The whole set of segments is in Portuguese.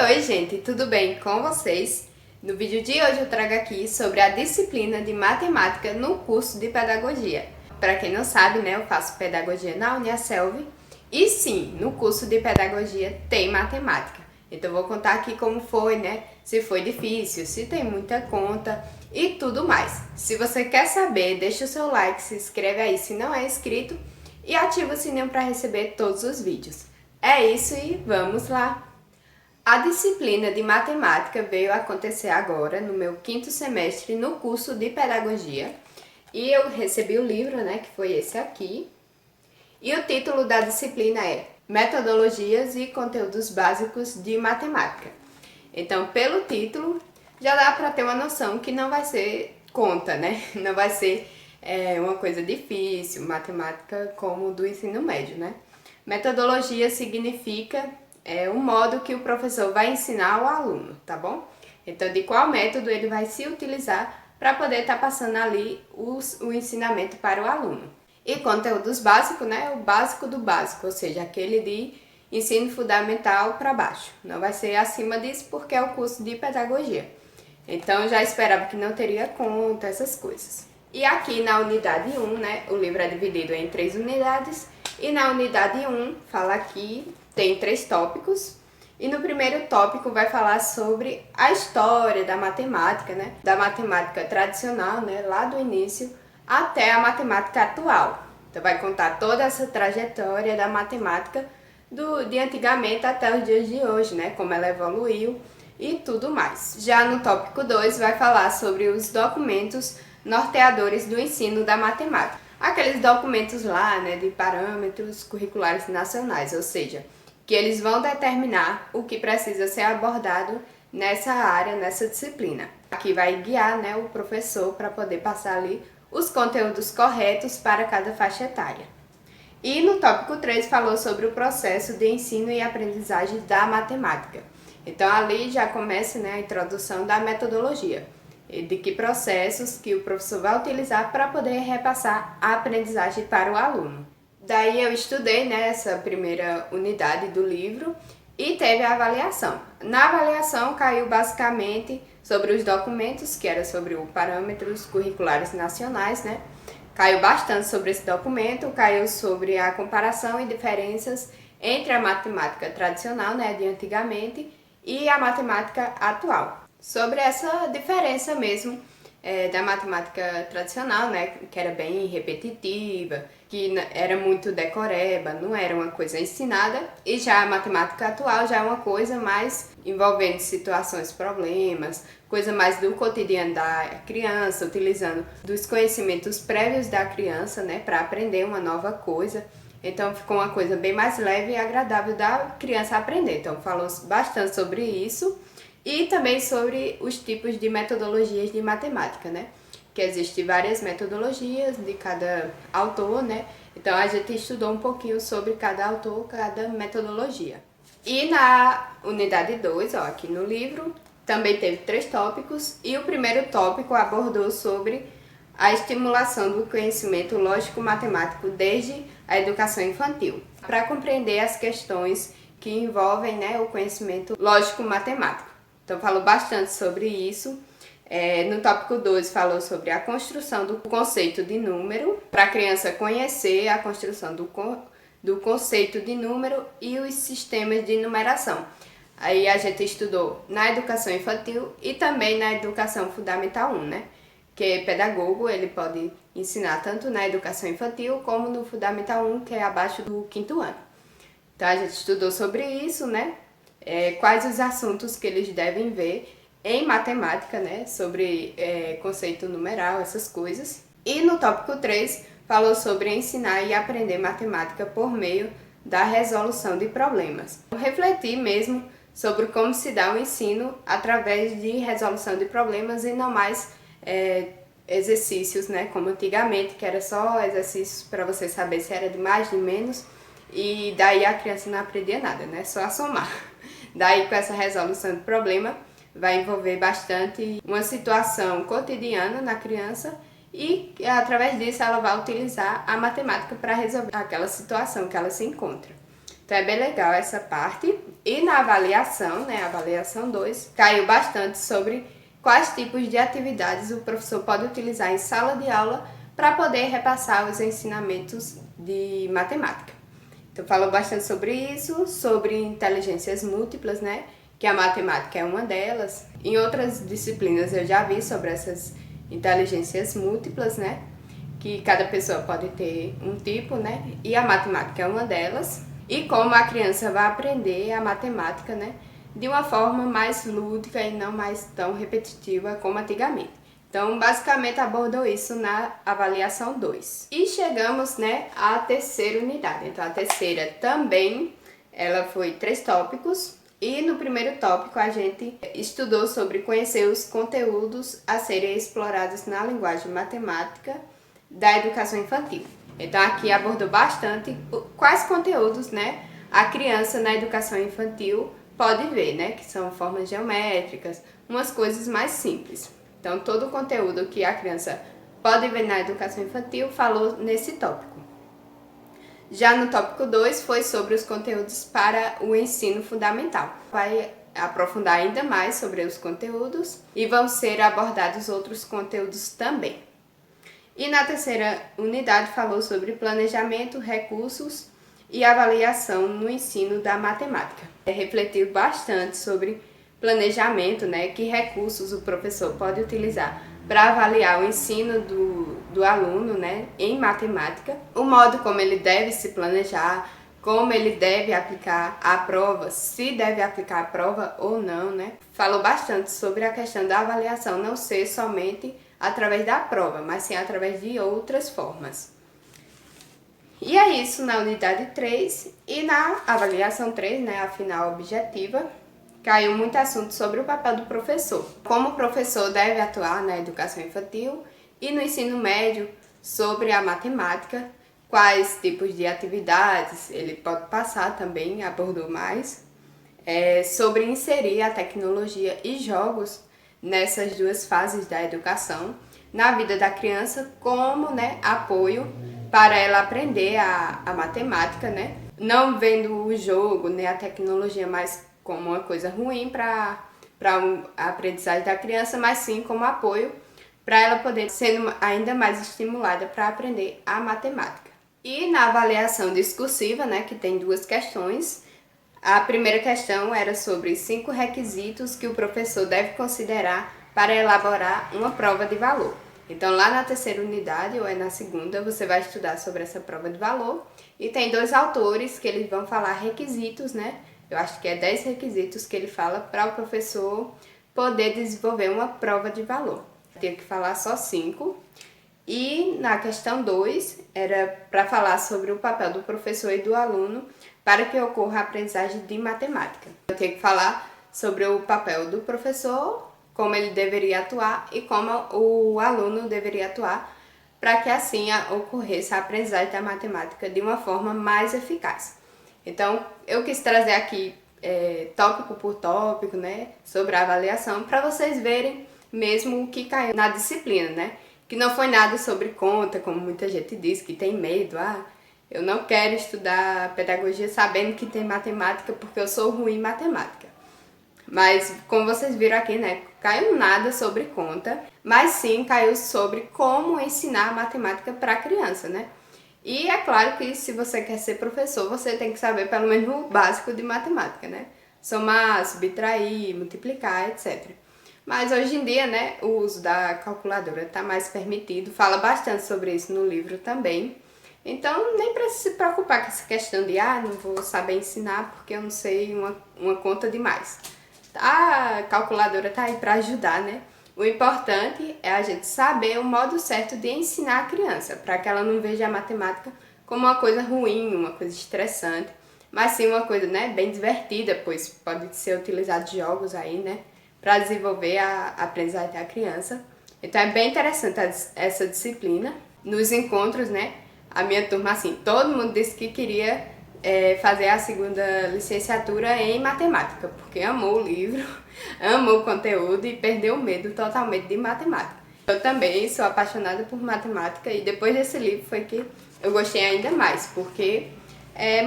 Oi, gente, tudo bem com vocês? No vídeo de hoje eu trago aqui sobre a disciplina de matemática no curso de pedagogia. Para quem não sabe, né, eu faço pedagogia na Uniaselv e sim, no curso de pedagogia tem matemática. Então eu vou contar aqui como foi, né, se foi difícil, se tem muita conta e tudo mais. Se você quer saber, deixa o seu like, se inscreve aí se não é inscrito e ativa o sininho para receber todos os vídeos. É isso e vamos lá! A disciplina de matemática veio acontecer agora, no meu 5º semestre, no curso de pedagogia. E eu recebi o livro, né, que foi esse aqui. E o título da disciplina é Metodologias e Conteúdos Básicos de Matemática. Então, pelo título, já dá para ter uma noção que não vai ser conta, né? Não vai ser uma coisa difícil, matemática como do ensino médio, né? Metodologia significa o modo que o professor vai ensinar ao aluno, tá bom? Então, de qual método ele vai se utilizar para poder estar passando ali o ensinamento para o aluno. E conteúdos básicos, né? O básico do básico, ou seja, aquele de ensino fundamental para baixo. Não vai ser acima disso porque é o curso de pedagogia. Então, eu já esperava que não teria conta, essas coisas. E aqui na unidade 1, né? O livro é dividido em 3 unidades. E na unidade 1, fala aqui, tem 3 tópicos. E no primeiro tópico vai falar sobre a história da matemática, né? Da matemática tradicional, né? Lá do início até a matemática atual. Então vai contar toda essa trajetória da matemática de antigamente até os dias de hoje, né? Como ela evoluiu e tudo mais. Já no tópico 2 vai falar sobre os documentos norteadores do ensino da matemática. Aqueles documentos lá, né, de parâmetros curriculares nacionais, ou seja, que eles vão determinar o que precisa ser abordado nessa área, nessa disciplina. Aqui vai guiar, né, o professor para poder passar ali os conteúdos corretos para cada faixa etária. E no tópico 3 falou sobre o processo de ensino e aprendizagem da matemática. Então ali já começa, né, a introdução da metodologia, de que processos que o professor vai utilizar para poder repassar a aprendizagem para o aluno. Daí eu estudei, né, essa primeira unidade do livro e teve a avaliação. Na avaliação caiu basicamente sobre os documentos, que era sobre os parâmetros curriculares nacionais, né? Caiu bastante sobre esse documento, caiu sobre a comparação e diferenças entre a matemática tradicional, né, de antigamente, e a matemática atual. Sobre essa diferença mesmo da matemática tradicional, né, que era bem repetitiva, que era muito decoreba, não era uma coisa ensinada, e já a matemática atual já é uma coisa mais envolvendo situações, problemas, coisa mais do cotidiano da criança, utilizando dos conhecimentos prévios da criança, né, para aprender uma nova coisa. Então ficou uma coisa bem mais leve e agradável da criança aprender. Então falou bastante sobre isso. E também sobre os tipos de metodologias de matemática, né? Que existem várias metodologias de cada autor, né? Então a gente estudou um pouquinho sobre cada autor, cada metodologia. E na unidade 2, ó, aqui no livro, também teve 3 tópicos. E o primeiro tópico abordou sobre a estimulação do conhecimento lógico-matemático desde a educação infantil, para compreender as questões que envolvem, né, o conhecimento lógico-matemático. Então, falou bastante sobre isso. No tópico 2, falou sobre a construção do conceito de número, para a criança conhecer a construção do conceito de número e os sistemas de numeração. Aí a gente estudou na educação infantil e também na educação fundamental 1, né? Que pedagogo ele pode ensinar tanto na educação infantil como no fundamental 1, que é abaixo do 5º ano. Então, a gente estudou sobre isso, né? Quais os assuntos que eles devem ver em matemática, né, sobre conceito numeral, essas coisas. E no tópico 3, falou sobre ensinar e aprender matemática por meio da resolução de problemas. Refletir mesmo sobre como se dá o ensino através de resolução de problemas e não mais exercícios, né, como antigamente, que era só exercícios para você saber se era de mais, de menos, e daí a criança não aprendia nada, né, só a somar. Daí, com essa resolução de problema, vai envolver bastante uma situação cotidiana na criança e, através disso, ela vai utilizar a matemática para resolver aquela situação que ela se encontra. Então é bem legal essa parte. E na avaliação, né, avaliação 2, caiu bastante sobre quais tipos de atividades o professor pode utilizar em sala de aula para poder repassar os ensinamentos de matemática. Então falou bastante sobre isso, sobre inteligências múltiplas, né, que a matemática é uma delas. Em outras disciplinas eu já vi sobre essas inteligências múltiplas, né, que cada pessoa pode ter um tipo, né, e a matemática é uma delas. E como a criança vai aprender a matemática, né, de uma forma mais lúdica e não mais tão repetitiva como antigamente. Então, basicamente abordou isso na avaliação 2. E chegamos, né, à terceira unidade. Então, a terceira também, ela foi 3 tópicos. E no primeiro tópico a gente estudou sobre conhecer os conteúdos a serem explorados na linguagem matemática da educação infantil. Então aqui abordou bastante quais conteúdos, né, a criança na educação infantil pode ver, né, que são formas geométricas, umas coisas mais simples. Então todo o conteúdo que a criança pode ver na educação infantil falou nesse tópico. Já no tópico 2 foi sobre os conteúdos para o ensino fundamental. Vai aprofundar ainda mais sobre os conteúdos e vão ser abordados outros conteúdos também. E na terceira unidade falou sobre planejamento, recursos e avaliação no ensino da matemática. Refletiu bastante sobre planejamento, né, que recursos o professor pode utilizar para avaliar o ensino do aluno, né, em matemática, o modo como ele deve se planejar, como ele deve aplicar a prova, se deve aplicar a prova ou não, né. Falou bastante sobre a questão da avaliação não ser somente através da prova, mas sim através de outras formas. E é isso na unidade 3 e na avaliação 3, né, a final objetiva, caiu muito assunto sobre o papel do professor. Como o professor deve atuar na educação infantil e no ensino médio sobre a matemática, quais tipos de atividades ele pode passar também, abordou mais, sobre inserir a tecnologia e jogos nessas duas fases da educação, na vida da criança, como, né, apoio para ela aprender a matemática, né? Não vendo o jogo, né, a tecnologia mais como uma coisa ruim para a aprendizagem da criança, mas sim como apoio para ela poder ser ainda mais estimulada para aprender a matemática. E na avaliação discursiva, né, que tem 2 questões, a primeira questão era sobre 5 requisitos que o professor deve considerar para elaborar uma prova de valor. Então lá na terceira unidade, ou na segunda, você vai estudar sobre essa prova de valor. E tem 2 autores que eles vão falar requisitos, né? Eu acho que é 10 requisitos que ele fala para o professor poder desenvolver uma prova de valor. Eu tenho que falar só 5. E na questão 2, era para falar sobre o papel do professor e do aluno para que ocorra a aprendizagem de matemática. Eu tenho que falar sobre o papel do professor, como ele deveria atuar e como o aluno deveria atuar para que assim ocorresse a aprendizagem da matemática de uma forma mais eficaz. Então, eu quis trazer aqui tópico por tópico, né, sobre a avaliação, para vocês verem mesmo o que caiu na disciplina, né? Que não foi nada sobre conta, como muita gente diz, que tem medo. Eu não quero estudar pedagogia sabendo que tem matemática porque eu sou ruim em matemática. Mas, como vocês viram aqui, né, caiu nada sobre conta, mas sim caiu sobre como ensinar matemática para a criança, né? E é claro que se você quer ser professor, você tem que saber pelo menos o básico de matemática, né? Somar, subtrair, multiplicar, etc. Mas hoje em dia, né, o uso da calculadora está mais permitido, fala bastante sobre isso no livro também. Então, nem precisa se preocupar com essa questão de, não vou saber ensinar porque eu não sei uma conta demais. A calculadora está aí para ajudar, né? O importante é a gente saber o modo certo de ensinar a criança, para que ela não veja a matemática como uma coisa ruim, uma coisa estressante, mas sim uma coisa, né, bem divertida, pois pode ser utilizado jogos aí, né, para desenvolver a aprendizagem da criança. Então é bem interessante essa disciplina. Nos encontros, né, a minha turma, assim, todo mundo disse que queria fazer a segunda licenciatura em matemática, porque amou o livro, amou o conteúdo e perdeu o medo totalmente de matemática. Eu também sou apaixonada por matemática e depois desse livro foi que eu gostei ainda mais, porque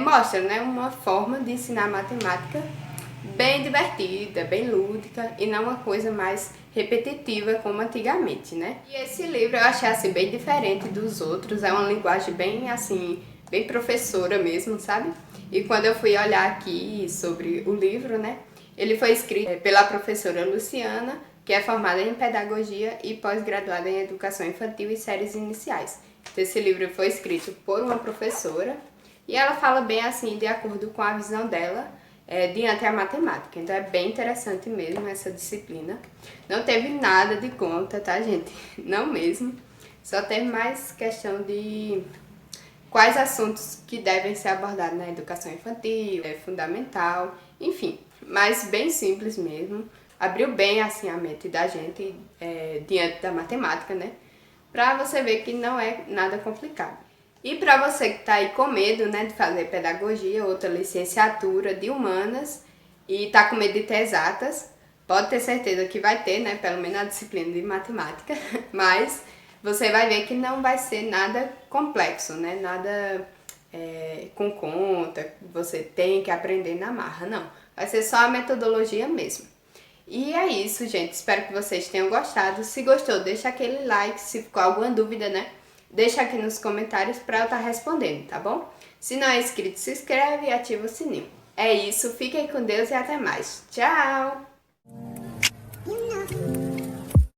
mostra, né, uma forma de ensinar matemática bem divertida, bem lúdica e não uma coisa mais repetitiva como antigamente, né? E esse livro eu achei assim bem diferente dos outros, é uma linguagem bem assim, bem professora mesmo, sabe? E quando eu fui olhar aqui sobre o livro, né, ele foi escrito pela professora Luciana, que é formada em pedagogia e pós-graduada em educação infantil e séries iniciais. Então, esse livro foi escrito por uma professora e ela fala bem assim, de acordo com a visão dela, diante a matemática. Então é bem interessante mesmo essa disciplina. Não teve nada de conta, tá, gente? Não mesmo. Só teve mais questão de quais assuntos que devem ser abordados na educação infantil, fundamental, enfim. Mas bem simples mesmo. Abriu bem assim a mente da gente diante da matemática, né? Pra você ver que não é nada complicado. E para você que está aí com medo, né, de fazer pedagogia, outra licenciatura de humanas e está com medo de ter exatas, pode ter certeza que vai ter, né, pelo menos a disciplina de matemática, mas você vai ver que não vai ser nada complexo, né, nada com conta, você tem que aprender na marra, não. Vai ser só a metodologia mesmo. E é isso, gente. Espero que vocês tenham gostado. Se gostou, deixa aquele like. Se ficou alguma dúvida, né? Deixa aqui nos comentários para eu estar respondendo, tá bom? Se não é inscrito, se inscreve e ativa o sininho. É isso, fiquem com Deus e até mais. Tchau!